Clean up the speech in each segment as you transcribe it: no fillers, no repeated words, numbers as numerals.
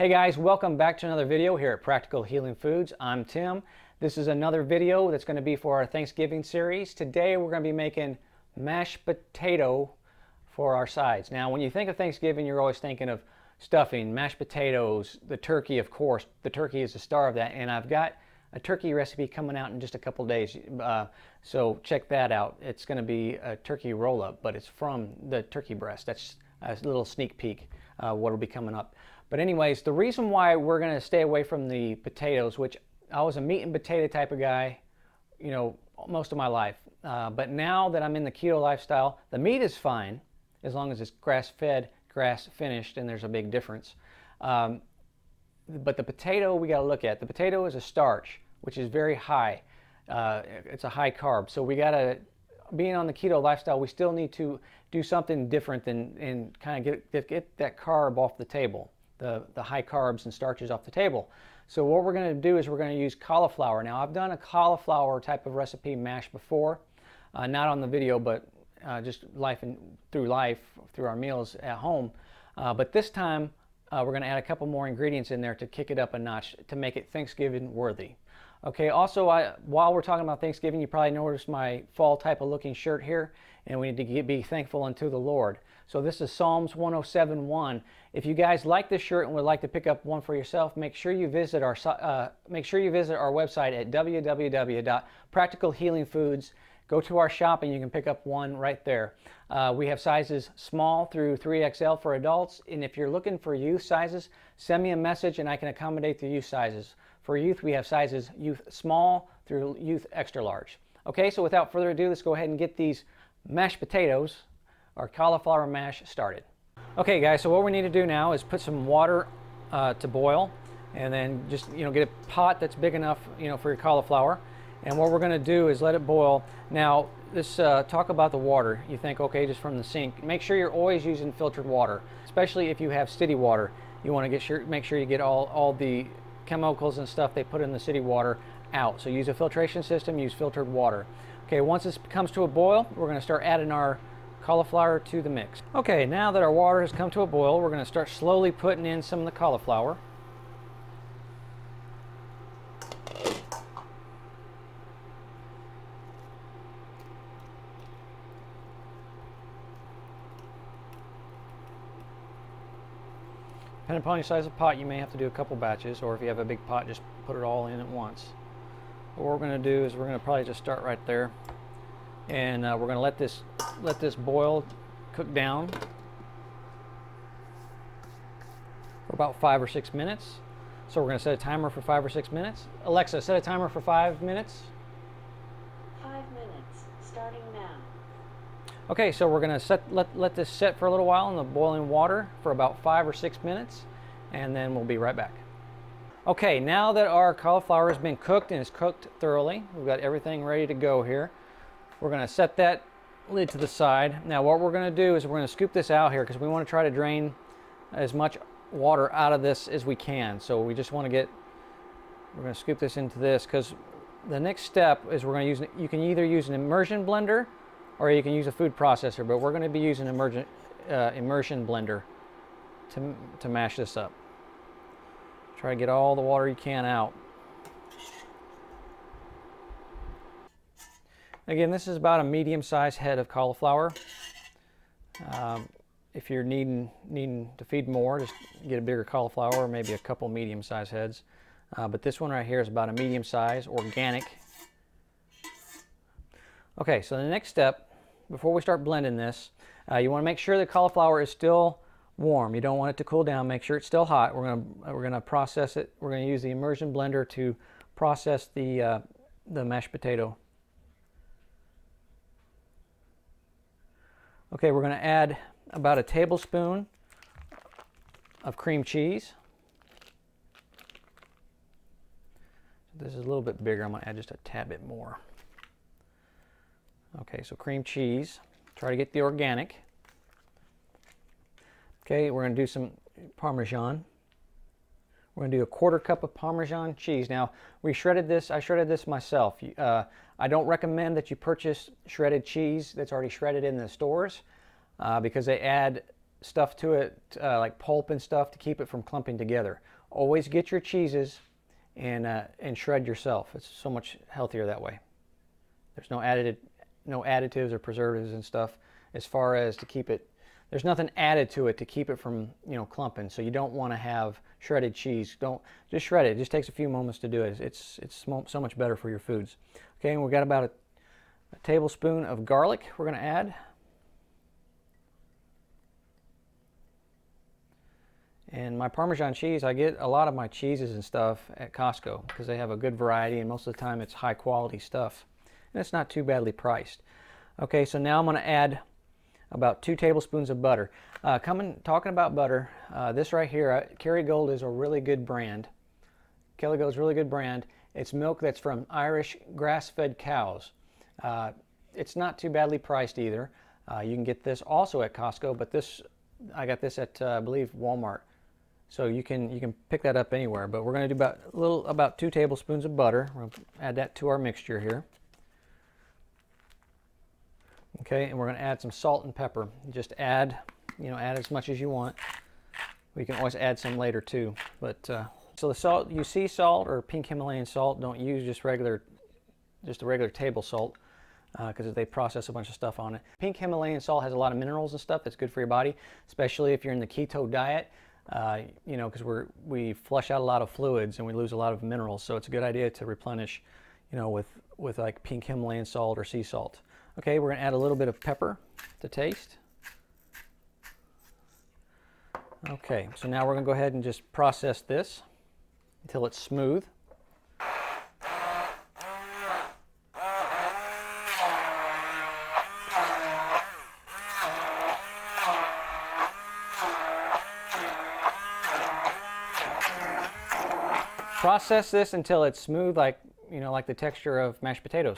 Hey guys, welcome back to another video here at Practical Healing Foods. I'm Tim. This is another video that's going to be for our Thanksgiving series. Today we're going to be making mashed potato for our sides. Now when you think of Thanksgiving, you're always thinking of stuffing, mashed potatoes, the turkey, of course. The turkey is the star of that, and I've got a turkey recipe coming out in just a couple days, so check that out. It's going to be a turkey roll-up, but it's from the turkey breast. That's a little sneak peek what will be coming up. But anyways, the reason why we're going to stay away from the potatoes, which I was a meat and potato type of guy, you know, most of my life. But now that I'm in the keto lifestyle, the meat is fine as long as it's grass-fed, grass-finished, and there's a big difference. But the potato we got to look at. The potato is a starch, which is very high. It's a high carb. So we got to, being on the keto lifestyle, we still need to do something different than kind of get that carb off the table. The high carbs and starches off the table. So what we're going to do is we're going to use cauliflower. Now I've done a cauliflower type of recipe mash before, not on the video, but just through our meals at home. But this time we're going to add a couple more ingredients in there to kick it up a notch to make it Thanksgiving worthy. Okay, also while we're talking about Thanksgiving, you probably noticed my fall type of looking shirt here, and we need to be thankful unto the Lord. So this is Psalms 107:1. If you guys like this shirt and would like to pick up one for yourself, make sure you visit our website at www.practicalhealingfoods. Go to our shop and you can pick up one right there. We have sizes small through 3XL for adults, and if you're looking for youth sizes, send me a message and I can accommodate the youth sizes. For youth, we have sizes youth small through youth extra large. Okay, so without further ado, let's go ahead and get these mashed potatoes, our cauliflower mash, started. Okay guys, so what we need to do now is put some water to boil, and then just get a pot that's big enough for your cauliflower. And what we're going to do is let it boil. Now let's talk about the water. You think, okay, just from the sink. Make sure you're always using filtered water, especially if you have city water. You want to make sure you get all the chemicals and stuff they put in the city water out. So use a filtration system, use filtered water. Okay, once this comes to a boil, we're going to start adding our cauliflower to the mix. Okay, now that our water has come to a boil, we're going to start slowly putting in some of the cauliflower. Depending upon your size of pot, you may have to do a couple batches, or if you have a big pot, just put it all in at once. But what we're going to do is we're going to probably just start right there, and we're going to let this boil, cook down for about 5 or 6 minutes. So we're going to set a timer for 5 or 6 minutes. Alexa, set a timer for 5 minutes. 5 minutes, starting now. Okay, so we're going to let this set for a little while in the boiling water for about 5 or 6 minutes, and then we'll be right back. Okay, now that our cauliflower has been cooked and it's cooked thoroughly, we've got everything ready to go here. We're going to set that lid to the side. Now what we're going to do is we're going to scoop this out here because we want to try to drain as much water out of this as we can. So we just want to we're going to scoop this into this, because the next step is we're going to use, you can either use an immersion blender or you can use a food processor, but we're going to be using immersion blender to mash this up. Try to get all the water you can out. Again, this is about a medium-sized head of cauliflower. If you're needing to feed more, just get a bigger cauliflower, or maybe a couple medium-sized heads. But this one right here is about a medium-size, organic. Okay, so the next step, before we start blending this, you want to make sure the cauliflower is still warm. You don't want it to cool down. Make sure it's still hot. We're gonna process it. We're gonna use the immersion blender to process the mashed potato. Okay, we're going to add about a tablespoon of cream cheese. This is a little bit bigger. I'm going to add just a tad bit more. Okay, so cream cheese. Try to get the organic. Okay, we're going to do some Parmesan. We're going to do a 1/4 cup of Parmesan cheese. Now, I shredded this myself. I don't recommend that you purchase shredded cheese that's already shredded in the stores because they add stuff to it like pulp and stuff to keep it from clumping together. always get your cheeses and shred yourself. It's so much healthier that way. There's no additives or preservatives and stuff as far as to keep it. There's nothing added to it to keep it from, clumping. So you don't want to have shredded cheese. Don't just shred it. It just takes a few moments to do it. It's so much better for your foods. Okay, and we've got about a tablespoon of garlic we're going to add. And my Parmesan cheese, I get a lot of my cheeses and stuff at Costco because they have a good variety, and most of the time it's high quality stuff. And it's not too badly priced. Okay, so now I'm going to add about 2 tablespoons of butter. Talking about butter, this right here, Kerrygold is a really good brand. Kerrygold is a really good brand. It's milk that's from Irish grass-fed cows. It's not too badly priced either. You can get this also at Costco, but I got this at I believe Walmart. So you can pick that up anywhere. But we're going to do about 2 tablespoons of butter. We're going to add that to our mixture here. Okay, and we're going to add some salt and pepper. Just add as much as you want. We can always add some later too. But so the salt, you see salt or pink Himalayan salt, don't use just a regular table salt because they process a bunch of stuff on it. Pink Himalayan salt has a lot of minerals and stuff that's good for your body, especially if you're in the keto diet. Because we flush out a lot of fluids and we lose a lot of minerals, so it's a good idea to replenish, with like pink Himalayan salt or sea salt. Okay, we're going to add a little bit of pepper to taste. Okay, so now we're going to go ahead and just process this until it's smooth. Process this until it's smooth, like the texture of mashed potatoes.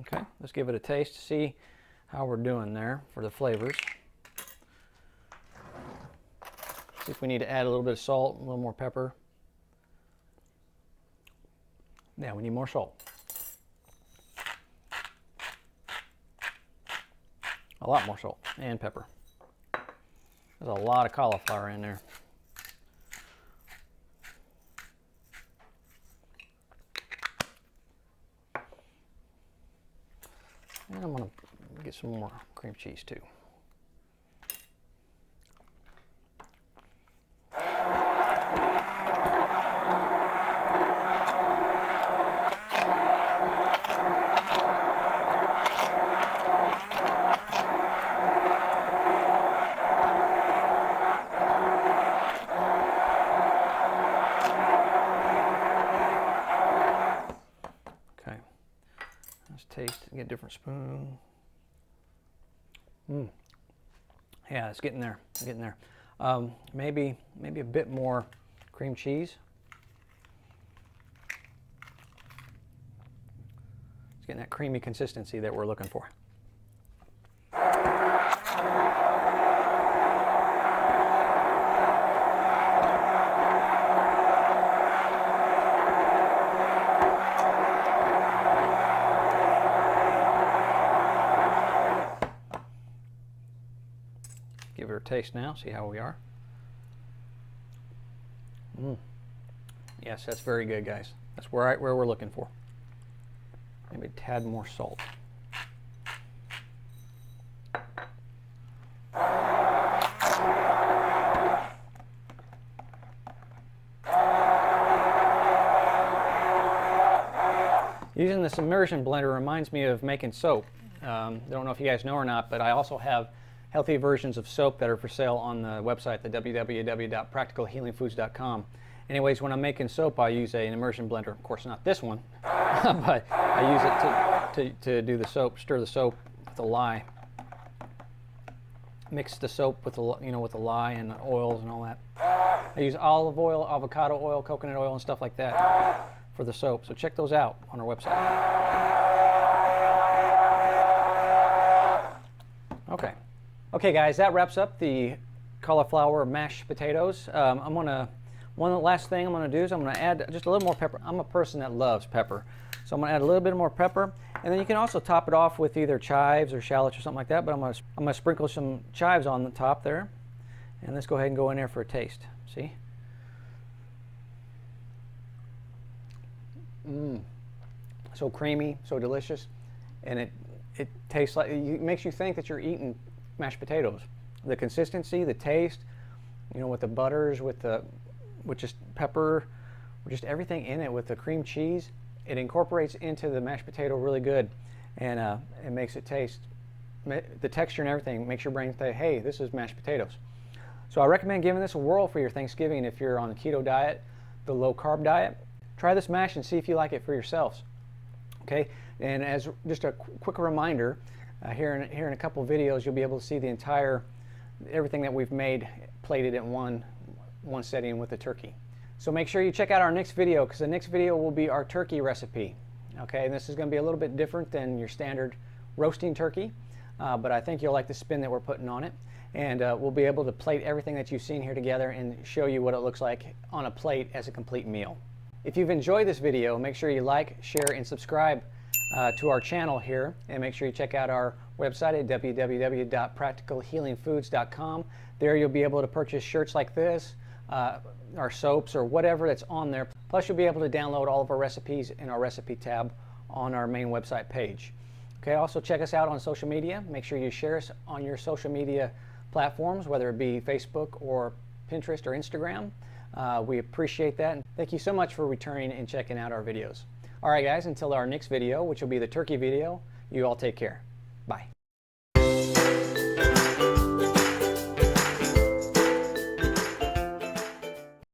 Okay, let's give it a taste to see how we're doing there for the flavors. See if we need to add a little bit of salt, a little more pepper. Yeah, we need more salt. A lot more salt and pepper. There's a lot of cauliflower in there. And I'm going to get some more cream cheese too. Taste and get a different spoon. Yeah, it's getting there. Maybe a bit more cream cheese. It's getting that creamy consistency that we're looking for. Give her a taste now, see how we are. Yes, that's very good, guys. That's where we're looking for. Maybe a tad more salt. Using this immersion blender reminds me of making soap. I don't know if you guys know or not, but I also have healthy versions of soap that are for sale on the website, the www.practicalhealingfoods.com. Anyways, when I'm making soap, I use an immersion blender. Of course, not this one, but I use it to do the soap, stir the soap with the lye. Mix the soap with the with the lye and the oils and all that. I use olive oil, avocado oil, coconut oil, and stuff like that for the soap. So check those out on our website. Okay, guys, that wraps up the cauliflower mashed potatoes. One last thing I'm gonna do is I'm gonna add just a little more pepper. I'm a person that loves pepper, So I'm going to add a little bit more pepper, and then you can also top it off with either chives or shallots or something like that, but I'm going to sprinkle some chives on the top there. And let's go ahead and go in there for a taste. See? So creamy, so delicious, and it tastes like, it makes you think that you're eating mashed potatoes. The consistency, the taste, you know, with the butters, with just pepper, just everything in it, with the cream cheese, it incorporates into the mashed potato really good, and it makes it taste, the texture and everything makes your brain say, hey, this is mashed potatoes. So I recommend giving this a whirl for your Thanksgiving if you're on the keto diet, the low carb diet. Try this mash and see if you like it for yourselves. Okay, and as just a quick reminder, here in a couple videos you'll be able to see the everything that we've made plated in one setting with the turkey. So make sure you check out our next video, because the next video will be our turkey recipe. Okay, and this is going to be a little bit different than your standard roasting turkey, but I think you'll like the spin that we're putting on it. And we'll be able to plate everything that you've seen here together and show you what it looks like on a plate as a complete meal. If you've enjoyed this video, make sure you like, share, and subscribe to our channel here, and make sure you check out our website at www.practicalhealingfoods.com. There you'll be able to purchase shirts like this, our soaps, or whatever that's on there. Plus you'll be able to download all of our recipes in our recipe tab on our main website page. Okay, also check us out on social media. Make sure you share us on your social media platforms, whether it be Facebook or Pinterest or Instagram. We appreciate that, and thank you so much for returning and checking out our videos. All right guys, until our next video, which will be the turkey video, you all take care. Bye.